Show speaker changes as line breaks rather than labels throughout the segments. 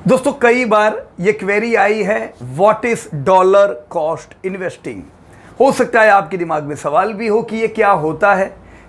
दोस्तों कई बार ये क्वेरी आई है, what is dollar cost investing. हो सकता है आपके दिमाग में सवाल भी हो कि ये क्या होता है,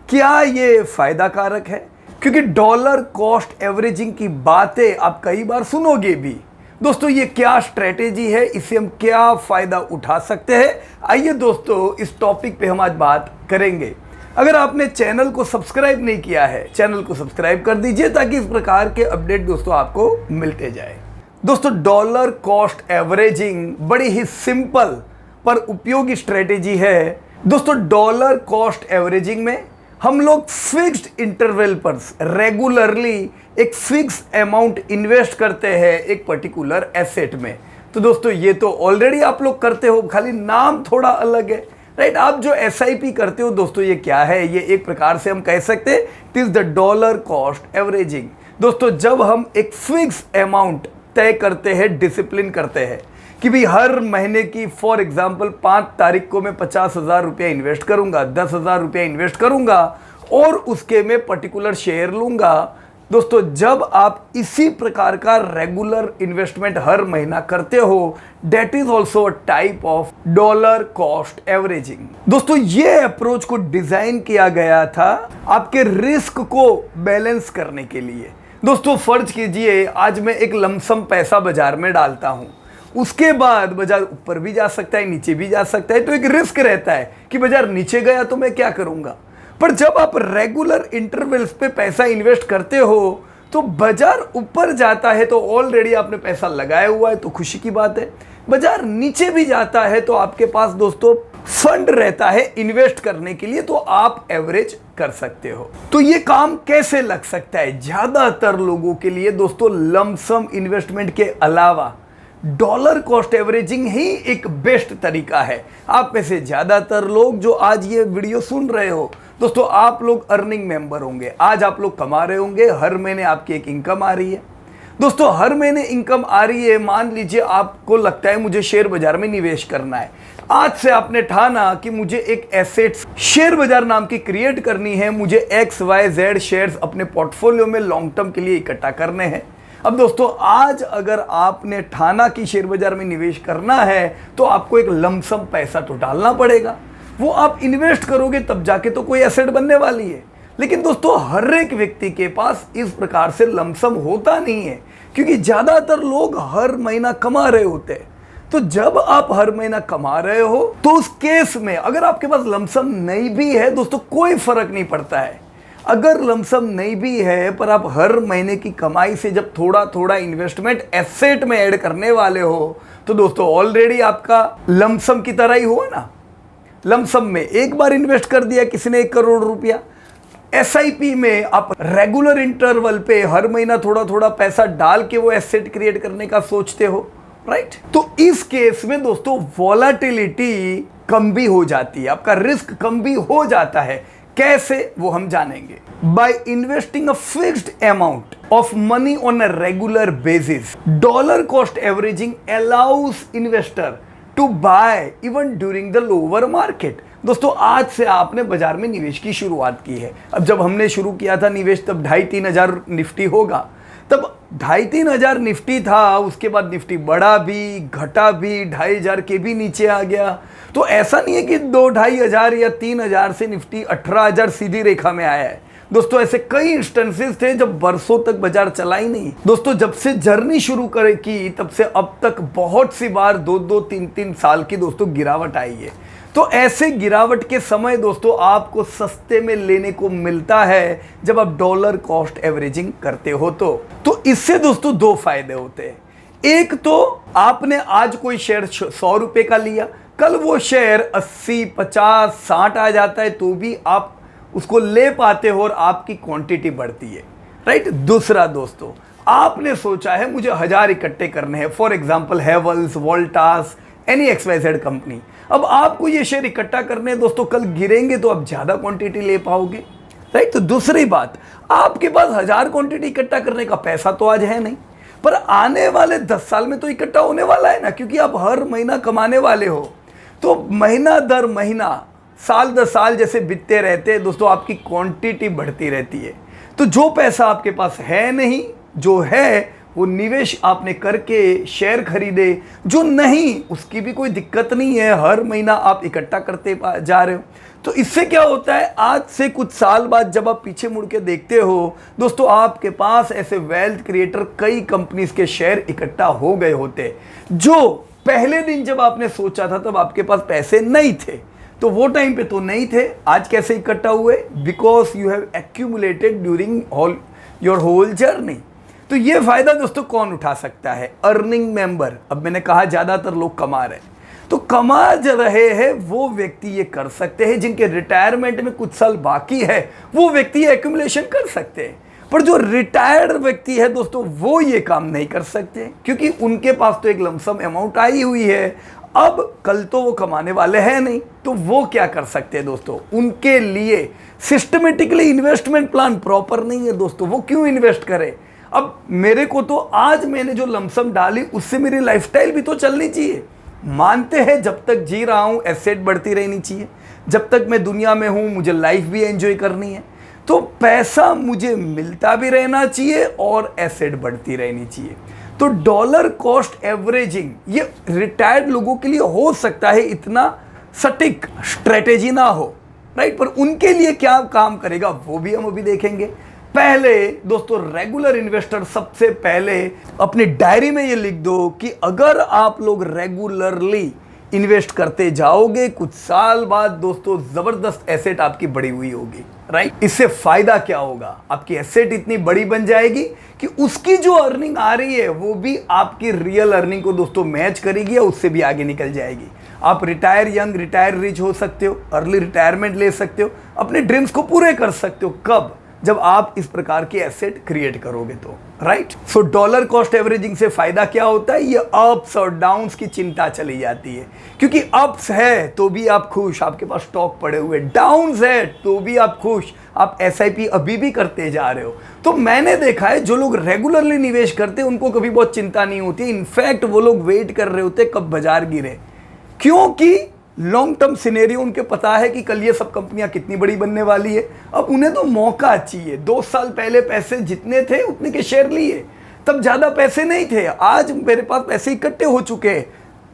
क्या ये फायदा कारक है, क्योंकि डॉलर कॉस्ट एवरेजिंग की बातें आप कई बार सुनोगे भी। दोस्तों ये क्या स्ट्रेटेजी है, इससे हम क्या फायदा उठा सकते हैं, आइए दोस्तों इस टॉपिक पे हम आज बात करेंगे। अगर आपने चैनल को सब्सक्राइब नहीं किया है, चैनल को सब्सक्राइब कर दीजिए ताकि इस प्रकार के अपडेट दोस्तों आपको मिलते जाए। दोस्तों डॉलर कॉस्ट एवरेजिंग बड़ी ही सिंपल पर उपयोगी स्ट्रेटेजी है। दोस्तों डॉलर कॉस्ट एवरेजिंग में हम लोग फिक्स्ड इंटरवल पर रेगुलरली एक फिक्स अमाउंट इन्वेस्ट करते हैं एक पर्टिकुलर एसेट में। तो दोस्तों ये तो ऑलरेडी आप लोग करते हो, खाली नाम थोड़ा अलग है, राइट। आप जो SIP करते हो दोस्तों, ये क्या है, ये एक प्रकार से हम कह सकते हैं it is the dollar cost averaging. दोस्तों जब हम एक फिक्स अमाउंट तय करते हैं, डिसिप्लिन करते हैं कि भी हर महीने की फॉर एग्जांपल 5 तारीख को मैं 50,000 रुपया इन्वेस्ट करूंगा, 10,000 रुपया इन्वेस्ट करूंगा और उसके मैं पर्टिकुलर शेयर लूंगा। दोस्तों जब आप इसी प्रकार का रेगुलर इन्वेस्टमेंट हर महीना करते हो, that is also a type of dollar cost averaging. दोस्तों ये अप्रोच को डिजाइन किया गया था आपके रिस्क को बैलेंस करने के लिए। दोस्तों फर्ज कीजिए आज मैं एक लमसम पैसा बाजार में डालता हूं, उसके बाद बाजार ऊपर भी जा सकता है, नीचे भी जा सकता है, तो एक रिस्क रहता है कि बाजार नीचे गया तो मैं क्या करूंगा। पर जब आप रेगुलर इंटरवल्स पे पैसा इन्वेस्ट करते हो तो बाजार ऊपर जाता है तो ऑलरेडी आपने पैसा लगाया हुआ है, तो खुशी की बात है। बाजार नीचे भी जाता है तो आपके पास दोस्तों फंड रहता है इन्वेस्ट करने के लिए, तो आप एवरेज कर सकते हो। तो ये काम कैसे लग सकता है? ज्यादातर लोगों के लिए दोस्तों लमसम इन्वेस्टमेंट के अलावा डॉलर कॉस्ट एवरेजिंग ही एक बेस्ट तरीका है। आप में से ज्यादातर लोग जो आज ये वीडियो सुन रहे हो दोस्तों, आप लोग अर्निंग मेंबर होंगे, आज आप लोग कमा रहे होंगे, हर महीने आपकी एक इनकम आ रही है। दोस्तों हर महीने इनकम आ रही है, मान लीजिए आपको लगता है मुझे शेयर बाजार में निवेश करना है। आज से आपने ठाना कि मुझे एक एसेट्स शेयर बाजार नाम की क्रिएट करनी है, मुझे XYZ शेयर्स अपने पोर्टफोलियो में लॉन्ग टर्म के लिए इकट्ठा करने हैं। अब दोस्तों आज अगर आपने ठाना कि शेयर बाजार में निवेश करना है तो आपको एक लमसम पैसा तो डालना पड़ेगा, वो आप इन्वेस्ट करोगे तब जाके तो कोई एसेट बनने वाली है। लेकिन दोस्तों हर एक व्यक्ति के पास इस प्रकार से लमसम होता नहीं है, क्योंकि ज्यादातर लोग हर महीना कमा रहे होते हैं। तो जब आप हर महीना कमा रहे हो तो उस केस में अगर आपके पास लमसम नहीं भी है दोस्तों, कोई फर्क नहीं पड़ता है। अगर लमसम नहीं भी है पर आप हर महीने की कमाई से जब थोड़ा थोड़ा इन्वेस्टमेंट एसेट में ऐड करने वाले हो तो दोस्तों ऑलरेडी आपका लमसम की तरह ही हुआ ना। लमसम में एक बार इन्वेस्ट कर दिया किसी ने 1 करोड़ रुपया, SIP में आप रेगुलर इंटरवल पे हर महीना थोड़ा थोड़ा पैसा डाल के वो एसेट क्रिएट करने का सोचते हो, राइट। तो इस केस में दोस्तों वॉलेटिलिटी कम भी हो जाती है, आपका रिस्क कम भी हो जाता है। कैसे, वो हम जानेंगे। By investing a fixed amount of money on a regular basis, dollar cost averaging allows investor to buy even during the lower market. दोस्तों आज से आपने बाजार में निवेश की शुरुआत की है। अब जब हमने शुरू किया था निवेश तब 2,500-3 हजार निफ्टी होगा, तब 2,500-3 हजार निफ्टी था। उसके बाद निफ्टी बढ़ा भी, घटा भी, 2,500 के भी नीचे आ गया। तो ऐसा नहीं है कि 2-2.5 हजार या 3 हजार से निफ्टी 18,000 सीधी रेखा में आया है। दोस्तों ऐसे कई इंस्टेंसेस थे जब बरसों तक बाजार चला ही नहीं। दोस्तों जब से जर्नी शुरू करे की तब से अब तक बहुत सी बार 2-2, 3-3 साल की दोस्तों गिरावट आई है। तो ऐसे गिरावट के समय दोस्तों आपको सस्ते में लेने को मिलता है जब आप डॉलर कॉस्ट एवरेजिंग करते हो। तो इससे दोस्तों 2 फायदे होते हैं। एक तो आपने आज कोई शेयर 100 रुपए का लिया, कल वो शेयर 80, 50, 60 आ जाता है तो भी आप उसको ले पाते हो और आपकी क्वांटिटी बढ़ती है, राइट। दूसरा दोस्तों आपने सोचा है मुझे 1000 इकट्ठे करने हैं, for example Havells, Voltas, any XYZ company. अब आपको ये शेयर इकट्ठा करने हैं दोस्तों, कल गिरेंगे तो आप ज्यादा क्वांटिटी ले पाओगे, राइट। तो दूसरी बात, आपके पास 1000 क्वांटिटी इकट्ठा करने का पैसा तो आज है नहीं, पर आने वाले 10 साल में तो इकट्ठा होने वाला है ना, क्योंकि आप हर महीना कमाने वाले हो। तो महीना दर महीना, साल दर साल जैसे बीतते रहते हैं दोस्तों, आपकी क्वांटिटी बढ़ती रहती है। तो जो पैसा आपके पास है नहीं, जो है वो निवेश आपने करके शेयर खरीदे, जो नहीं उसकी भी कोई दिक्कत नहीं है, हर महीना आप इकट्ठा करते जा रहे हो। तो इससे क्या होता है, आज से कुछ साल बाद जब आप पीछे मुड़ के देखते हो दोस्तों, आपके पास ऐसे वेल्थ क्रिएटर कई कंपनीज के शेयर इकट्ठा हो गए होते, जो पहले दिन जब आपने सोचा था तब आपके पास पैसे नहीं थे। तो वो टाइम पे तो नहीं थे, आज कैसे इकट्ठा हुए? Because you have accumulated during your whole journey. तो ये फायदा दोस्तों कौन उठा सकता है? Earning member. अब मैंने कहा ज्यादातर लोग कमा रहे हैं, तो कमा रहे हैं वो व्यक्ति ये कर सकते हैं, जिनके रिटायरमेंट में कुछ साल बाकी है वो व्यक्ति एक्यूमुलेशन कर सकते हैं। पर जो रिटायर्ड व्यक्ति है दोस्तों, वो ये काम नहीं कर सकते, क्योंकि उनके पास तो एक लमसम अमाउंट आई हुई है, अब कल तो वो कमाने वाले हैं नहीं। तो वो क्या कर सकते हैं दोस्तों? उनके लिए सिस्टमेटिकली इन्वेस्टमेंट प्लान प्रॉपर नहीं है दोस्तों। वो क्यों इन्वेस्ट करें? अब मेरे को तो आज मैंने जो लमसम डाली उससे मेरी लाइफस्टाइल भी तो चलनी चाहिए। मानते हैं जब तक जी रहा हूं एसेट बढ़ती रहनी चाहिए, जब तक मैं दुनिया में हूं मुझे लाइफ भी एंजॉय करनी है, तो पैसा मुझे मिलता भी रहना चाहिए और एसेट बढ़ती रहनी चाहिए। तो डॉलर कॉस्ट एवरेजिंग ये रिटायर्ड लोगों के लिए हो सकता है इतना सटीक स्ट्रेटेजी ना हो, राइट, पर उनके लिए क्या काम करेगा वो भी हम अभी देखेंगे। पहले दोस्तों, रेगुलर इन्वेस्टर सबसे पहले अपनी डायरी में ये लिख दो कि अगर आप लोग रेगुलरली इन्वेस्ट करते जाओगे, कुछ साल बाद दोस्तों जबरदस्त एसेट आपकी बढ़ी हुई होगी, राइट। इससे फायदा क्या होगा? आपकी एसेट इतनी बड़ी बन जाएगी कि उसकी जो अर्निंग आ रही है वो भी आपकी रियल अर्निंग को दोस्तों मैच करेगी या उससे भी आगे निकल जाएगी। आप रिटायर यंग, रिटायर रिच हो सकते हो, अर्ली रिटायरमेंट ले सकते हो, अपने ड्रीम्स को पूरे कर सकते हो। कब? जब आप इस प्रकार के एसेट क्रिएट करोगे तो, राइट। सो डॉलर कॉस्ट एवरेजिंग से फायदा क्या होता है? ये अप्स और डाउन्स की चिंता चली जाती है, क्योंकि अप्स है तो भी आप खुश, आपके पास स्टॉक पड़े हुए, डाउन्स है तो भी आप खुश, आप एसआईपी अभी भी करते जा रहे हो। तो मैंने देखा है जो लोग रेगुलरली निवेश करते हैं उनको कभी बहुत चिंता नहीं होती। इनफैक्ट वो लोग वेट कर रहे होते कब बाजार गिरे, क्योंकि लॉन्ग टर्म सिनेरियो उनके पता है कि कल ये सब कंपनियां कितनी बड़ी बनने वाली है। अब उन्हें तो मौका चाहिए। 2 साल पहले पैसे जितने थे उतने के शेयर लिए, तब ज्यादा पैसे नहीं थे, आज मेरे पास पैसे इकट्ठे हो चुके हैं।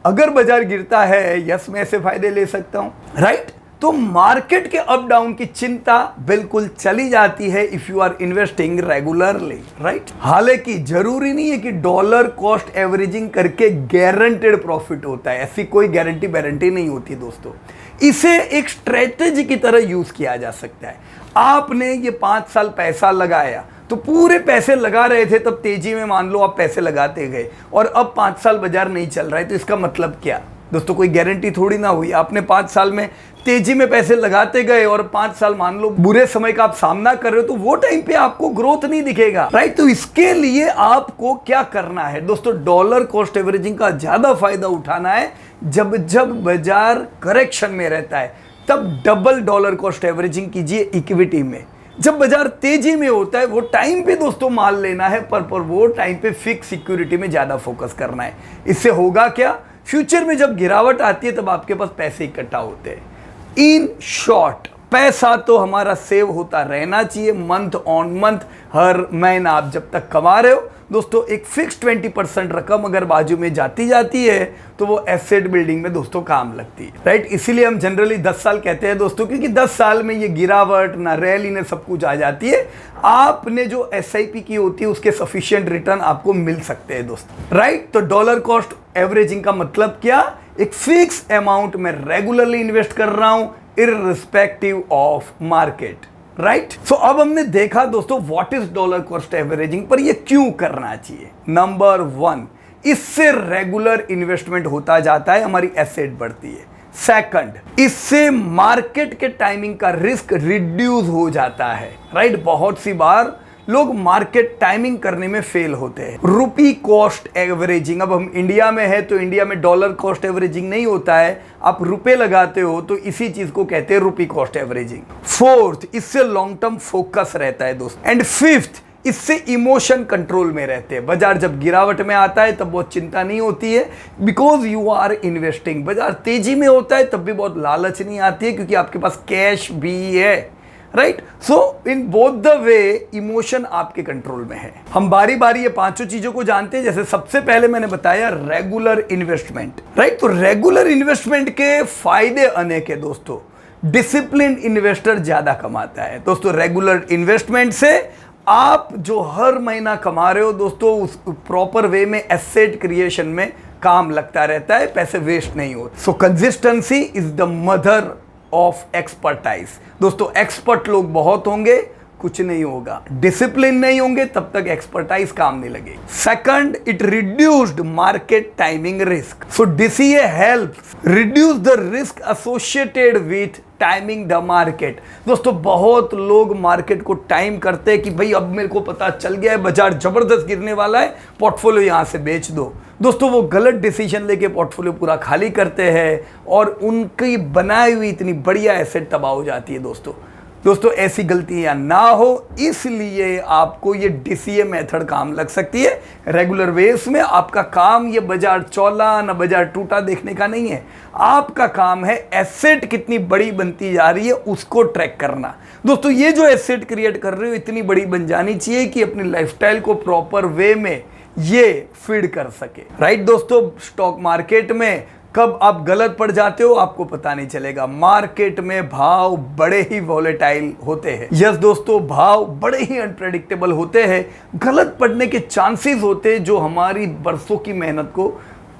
अगर बाजार गिरता है, यस, मैं ऐसे फायदे ले सकता हूं, राइट। तो मार्केट के अप डाउन की चिंता बिल्कुल चली जाती है if you are investing regularly, right. हालांकि जरूरी नहीं है कि डॉलर कॉस्ट एवरेजिंग करके गारंटेड प्रॉफिट होता है, ऐसी कोई गारंटी नहीं होती दोस्तों। इसे एक स्ट्रेटेजी की तरह यूज किया जा सकता है। आपने ये 5 साल पैसा लगाया, तो पूरे पैसे लगा रहे थे, तब तेजी में मान लो आप पैसे लगाते गए और अब 5 साल बाजार नहीं चल रहा है, तो इसका मतलब क्या दोस्तों? कोई गारंटी थोड़ी ना हुई। आपने 5 साल में तेजी में पैसे लगाते गए और 5 साल मान लो बुरे समय का आप सामना कर रहे हो, तो वो टाइम पे आपको ग्रोथ नहीं दिखेगा, राइट। तो इसके लिए आपको क्या करना है दोस्तों? डॉलर कॉस्ट एवरेजिंग का ज्यादा फायदा उठाना है। जब जब बाजार करेक्शन में रहता है तब डबल डॉलर कॉस्ट एवरेजिंग कीजिए इक्विटी में। जब बाजार तेजी में होता है वो टाइम पे दोस्तों माल लेना है, पर वो टाइम पे फिक्स सिक्योरिटी में ज्यादा फोकस करना है। इससे होगा क्या? फ्यूचर में जब गिरावट आती है तब आपके पास पैसे इकट्ठा होते हैं। इन शॉर्ट, पैसा तो हमारा सेव होता रहना चाहिए मंथ ऑन मंथ, हर महीना आप जब तक कमा रहे हो दोस्तों, एक फिक्स 20% रकम अगर बाजू में जाती है तो वो एसेट बिल्डिंग में दोस्तों काम लगती है, राइट। इसीलिए हम जनरली 10 साल कहते हैं दोस्तों, क्योंकि 10 साल में ये गिरावट ना रैली ने सब कुछ आ जाती है। आपने जो एसआईपी की होती है उसके सफिशिएंट रिटर्न आपको मिल सकते हैं दोस्तों, राइट। तो डॉलर कॉस्ट एवरेजिंग का मतलब क्या? एक फिक्स अमाउंट में रेगुलरली इन्वेस्ट कर रहा हूं इररिस्पेक्टिव ऑफ मार्केट, राइट। सो अब हमने देखा दोस्तों what is dollar cost averaging, पर ये क्यों करना चाहिए। नंबर 1, इससे रेगुलर इन्वेस्टमेंट होता जाता है, हमारी एसेट बढ़ती है। सेकंड, इससे मार्केट के टाइमिंग का रिस्क रिड्यूस हो जाता है, राइट। बहुत सी बार लोग मार्केट टाइमिंग करने में फेल होते हैं। रुपी कॉस्ट एवरेजिंग, अब हम इंडिया में है तो इंडिया में डॉलर कॉस्ट एवरेजिंग नहीं होता है, आप रुपए लगाते हो तो इसी चीज को कहते हैं रुपी कॉस्ट एवरेजिंग। फोर्थ, इससे लॉन्ग टर्म फोकस रहता है दोस्त। एंड फिफ्थ, इससे इमोशन कंट्रोल में रहते हैं। बाजार जब गिरावट में आता है तब बहुत चिंता नहीं होती है, बिकॉज यू आर इन्वेस्टिंग। बाजार तेजी में होता है तब भी बहुत लालच नहीं आती है, क्योंकि आपके पास कैश भी है, right. So in both the way emotion आपके कंट्रोल में है। हम बारी बारी ये पांचों चीजों को जानते हैं। जैसे सबसे पहले मैंने बताया रेगुलर इन्वेस्टमेंट, राइट। तो रेगुलर इन्वेस्टमेंट के फायदे अनेक है दोस्तों। डिसिप्लिन इन्वेस्टर ज्यादा कमाता है दोस्तों। रेगुलर इन्वेस्टमेंट से आप जो हर महीना कमा रहे हो दोस्तों, उस प्रॉपर वे में एसेट क्रिएशन में काम लगता रहता है, पैसे वेस्ट नहीं होते। सो consistency is the mother of expertise दोस्तों। एक्सपर्ट लोग बहुत होंगे, कुछ नहीं होगा। डिसिप्लिन नहीं होंगे तब तक एक्सपर्टाइज काम नहीं लगेगी। Second, it reduced market timing risk. So DCA helps reduce the risk associated with timing the market दोस्तों। बहुत लोग मार्केट को टाइम करते हैं कि भाई अब मेरे को पता चल गया है बाजार जबरदस्त गिरने वाला है, पोर्टफोलियो यहां से बेच दो दोस्तों। वो गलत डिसीजन लेके पोर्टफोलियो पूरा खाली करते हैं और उनकी बनाई हुई इतनी बढ़िया एसेट तबाह हो जाती है दोस्तों। ऐसी गलतियां ना हो इसलिए आपको ये डीसीए मेथड काम लग सकती है। रेगुलर वेस में आपका काम ये बाजार चौला ना बाजार टूटा देखने का नहीं है। आपका काम है एसेट कितनी बड़ी बनती जा रही है उसको ट्रैक करना दोस्तों। ये जो एसेट क्रिएट कर रहे हो इतनी बड़ी बन जानी चाहिए कि अपनी लाइफस्टाइल को प्रॉपर वे में ये फीड कर सके, राइट दोस्तों। स्टॉक मार्केट में कब आप गलत पड़ जाते हो आपको पता नहीं चलेगा। मार्केट में भाव बड़े ही वॉलेटाइल होते हैं। यस दोस्तों, भाव बड़े ही अनप्रेडिक्टेबल होते हैं। गलत पड़ने के चांसेस होते हैं जो हमारी बरसों की मेहनत को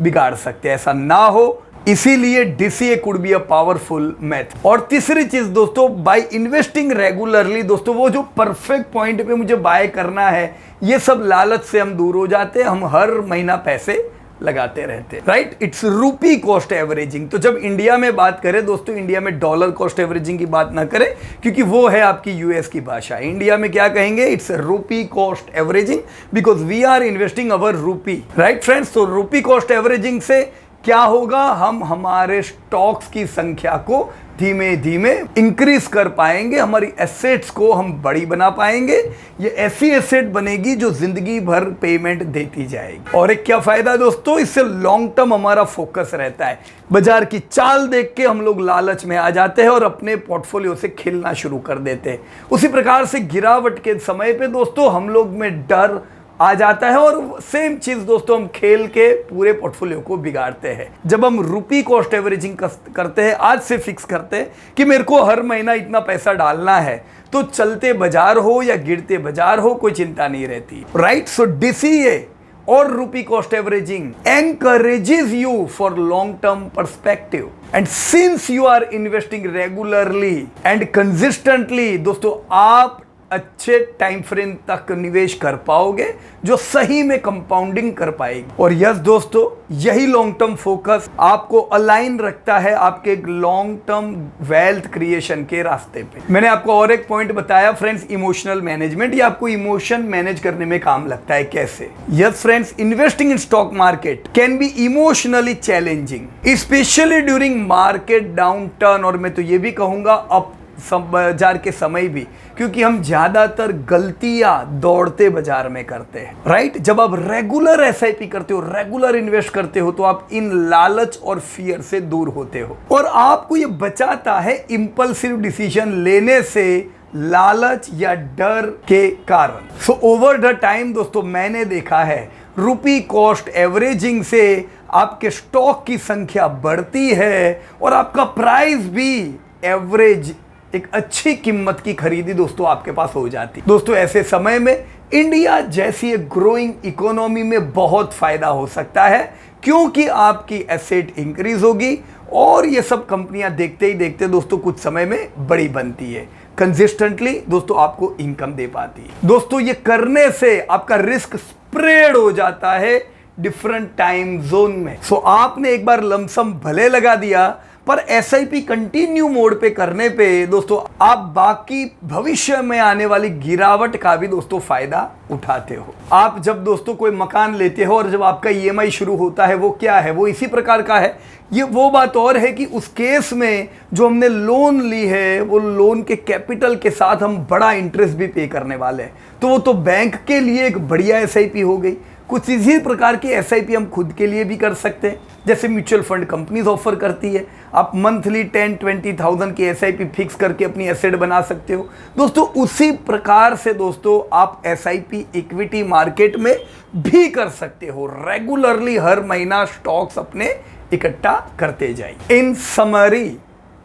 बिगाड़ सकते हैं। ऐसा ना हो इसीलिए DCA could be a powerful method. और तीसरी चीज दोस्तों, बाय इन्वेस्टिंग रेगुलरली दोस्तों, वो जो परफेक्ट पॉइंट पे मुझे बाय करना है, ये सब लालच से हम दूर हो जाते हैं। हम हर महीना पैसे लगाते रहते हैं, right. It's rupee cost averaging. तो जब इंडिया में बात करें दोस्तों, इंडिया में डॉलर कॉस्ट एवरेजिंग की बात ना करें क्योंकि वो है आपकी यूएस की भाषा। इंडिया में क्या कहेंगे? It's rupee cost averaging because we are investing our rupee, right friends. तो रूपी कॉस्ट एवरेजिंग से क्या होगा? हम हमारे स्टॉक्स की संख्या को धीमे धीमे इंक्रीज कर पाएंगे। हमारी एसेट्स को हम बड़ी बना पाएंगे। ये ऐसी एसेट बनेगी जो जिंदगी भर पेमेंट देती जाएगी। और एक क्या फायदा दोस्तों, इससे लॉन्ग टर्म हमारा फोकस रहता है। बाजार की चाल देख के हम लोग लालच में आ जाते हैं और अपने पोर्टफोलियो से खेलना शुरू कर देते हैं। उसी प्रकार से गिरावट के समय पे दोस्तों हम लोग में डर आ जाता है और सेम चीज दोस्तों हम खेल के पूरे पोर्टफोलियो को बिगाड़ते हैं। जब हम रूपी कॉस्ट एवरेजिंग करते हैं, आज से फिक्स करते हैं कि मेरे को हर महीना इतना पैसा डालना है, तो चलते बाजार हो या गिरते बाजार हो कोई चिंता नहीं रहती, राइट। सो डीसीए और रूपी cost averaging encourages you for long term perspective and since you are investing regularly and consistently दोस्तों आप अच्छे टाइम फ्रेम तक निवेश कर पाओगे जो सही में कंपाउंडिंग कर पाएगी। और यस दोस्तों, यही लॉन्ग टर्म फोकस आपको अलाइन रखता है आपके लॉन्ग टर्म वेल्थ क्रिएशन के रास्ते पे। मैंने आपको और एक पॉइंट बताया फ्रेंड्स, इमोशनल मैनेजमेंट। ये आपको इमोशन मैनेज करने में काम लगता है। कैसे? Yes friends, investing in stock market can be emotionally challenging specially during market down turn. और मैं तो ये भी कहूंगा अप बाजार के समय भी, क्योंकि हम ज्यादातर गलतियां दौड़ते बाजार में करते हैं, राइट। जब आप रेगुलर एसआईपी करते हो, रेगुलर इन्वेस्ट करते हो, तो आप इन लालच और फियर से दूर होते हो और आपको ये बचाता है इंपल्सिव डिसीजन लेने से लालच या डर के कारण। सो ओवर द टाइम दोस्तों मैंने देखा है रूपी कॉस्ट एवरेजिंग से आपके स्टॉक की संख्या बढ़ती है और आपका प्राइस भी एवरेज एक अच्छी कीमत की खरीदी दोस्तों आपके पास हो जाती। दोस्तों ऐसे समय में इंडिया जैसी एक ग्रोइंग इकोनॉमी में बहुत फायदा हो सकता है क्योंकि आपकी एसेट इंक्रीज होगी और ये सब कंपनियां देखते ही देखते दोस्तों कुछ समय में बड़ी बनती है। कंसिस्टेंटली दोस्तों आपको इनकम दे पाती है। दोस्तों ये करने से आपका रिस्क स्प्रेड हो जाता है डिफरेंट टाइम जोन में। सो आपने एक बार लमसम भले लगा दिया पर एसआईपी कंटिन्यू मोड पे करने पे दोस्तों आप बाकी भविष्य में आने वाली गिरावट का भी दोस्तों फायदा उठाते हो। आप जब दोस्तों कोई मकान लेते हो और जब आपका ईएमआई शुरू होता है वो क्या है, वो इसी प्रकार का है। ये वो बात और है कि उस केस में जो हमने लोन ली है वो लोन के कैपिटल के साथ हम बड़ा इंटरेस्ट भी पे करने वाले हैं, तो वो तो बैंक के लिए एक बढ़िया एसआईपी हो गई। कुछ इसी प्रकार की SIP हम खुद के लिए भी कर सकते हैं, जैसे म्यूचुअल फंड कंपनीज ऑफर करती है। आप मंथली 10-20,000 की SIP फिक्स करके अपनी एसेट बना सकते हो। दोस्तों उसी प्रकार से दोस्तों आप SIP इक्विटी मार्केट में भी कर सकते हो। रेगुलरली हर महीना स्टॉक्स अपने इकट्ठा करते जाइए। इन समरी,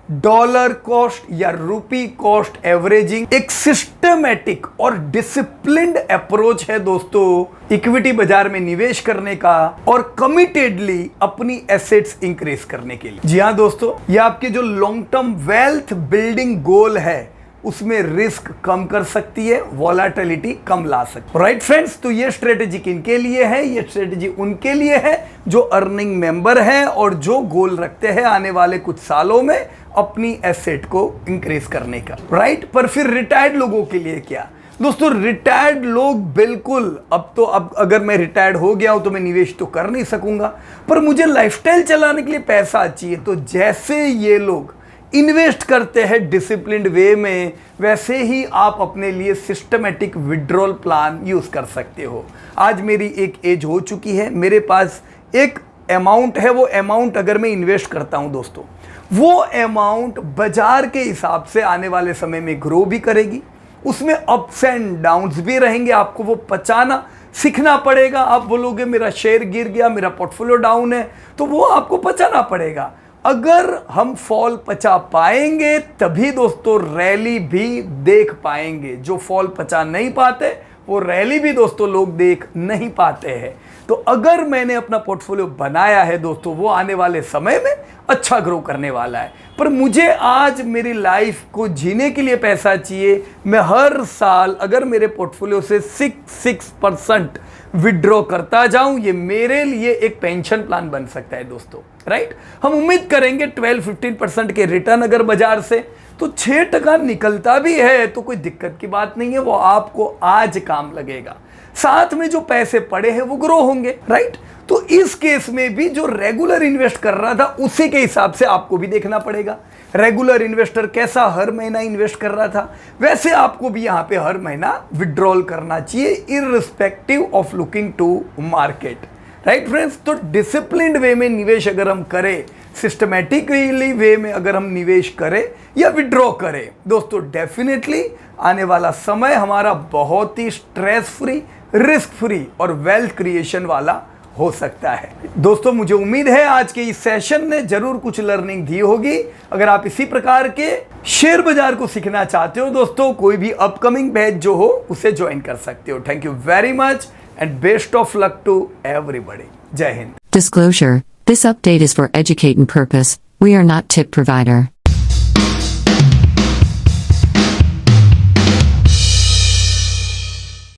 डॉलर कॉस्ट या रूपी कॉस्ट एवरेजिंग एक सिस्टमैटिक और डिसिप्लिन्ड अप्रोच है दोस्तों इक्विटी बाजार में निवेश करने का और कमिटेडली अपनी एसेट्स इंक्रीज करने के लिए। जी हाँ दोस्तों, ये आपके जो लॉन्ग टर्म वेल्थ बिल्डिंग गोल है उसमें रिस्क कम कर सकती है, वॉलेटिलिटी कम ला सकती है। राइट फ्रेंड्स, तो ये स्ट्रेटेजी किनके लिए है? ये स्ट्रेटेजी उनके लिए है जो अर्निंग मेंबर है और जो गोल रखते हैं आने वाले कुछ सालों में अपनी एसेट को इंक्रीज करने का। राइट, पर फिर रिटायर्ड लोगों के लिए क्या? दोस्तों रिटायर्ड लोग बिल्कुल अब अगर मैं रिटायर्ड हो गया हूं तो मैं निवेश तो कर नहीं सकूंगा, पर मुझे लाइफस्टाइल चलाने के लिए पैसा चाहिए। तो जैसे ये लोग इन्वेस्ट करते हैं डिसिप्लिन्ड वे में, वैसे ही आप अपने लिए सिस्टमेटिक विड्रॉल प्लान यूज कर सकते हो। आज मेरी एक एज हो चुकी है, मेरे पास एक अमाउंट है, वो अमाउंट अगर मैं इन्वेस्ट करता हूं दोस्तों, वो अमाउंट बाजार के हिसाब से आने वाले समय में ग्रो भी करेगी, उसमें अप्स एंड डाउन्स भी रहेंगे। आपको वो पचाना सीखना पड़ेगा। आप बोलोगे मेरा शेयर गिर गया, मेरा पोर्टफोलियो डाउन है, तो वो आपको पचाना पड़ेगा। अगर हम फॉल पचा पाएंगे तभी दोस्तों रैली भी देख पाएंगे। जो फॉल पचा नहीं पाते वो रैली भी दोस्तों लोग देख नहीं पाते हैं। तो अगर मैंने अपना पोर्टफोलियो बनाया है दोस्तों, वो आने वाले समय में अच्छा ग्रो करने वाला है। पर मुझे आज मेरी लाइफ को जीने के लिए पैसा चाहिए। मैं हर साल अगर मेरे पोर्टफोलियो से 6% विड्रॉ करता जाऊं, ये मेरे लिए एक पेंशन प्लान बन सकता है दोस्तों। राइट, हम उम्मीद करेंगे 12-15% के रिटर्न अगर बाजार से, तो 6% निकलता भी है तो कोई दिक्कत की बात नहीं है, वो आपको आज काम लगेगा। साथ में जो पैसे पड़े हैं वो ग्रो होंगे। राइट, तो इस केस में भी जो रेगुलर इन्वेस्ट कर रहा था उसी के हिसाब से आपको भी देखना पड़ेगा। रेगुलर इन्वेस्टर कैसा हर महीना इन्वेस्ट कर रहा था, वैसे आपको भी यहां पे हर महीना विड्रॉल करना चाहिए, irrespective of looking to market. Right friends, तो डिसिप्लिन्ड वे में निवेश अगर हम करें, सिस्टमैटिकली वे में अगर हम निवेश करें या विड्रॉ करें दोस्तों, डेफिनेटली आने वाला समय हमारा बहुत ही स्ट्रेस फ्री, रिस्क फ्री और वेल्थ क्रिएशन वाला हो सकता है। दोस्तों मुझे उम्मीद है आज के इस सेशन ने जरूर कुछ लर्निंग दी होगी। अगर आप इसी प्रकार के शेयर बाजार को सीखना चाहते हो दोस्तों, कोई भी अपकमिंग बैच जो हो उसे ज्वाइन कर सकते हो। Thank you very much and best of luck to everybody. Jai Hind.
Disclosure: this update is for educating purpose. We are not tip provider.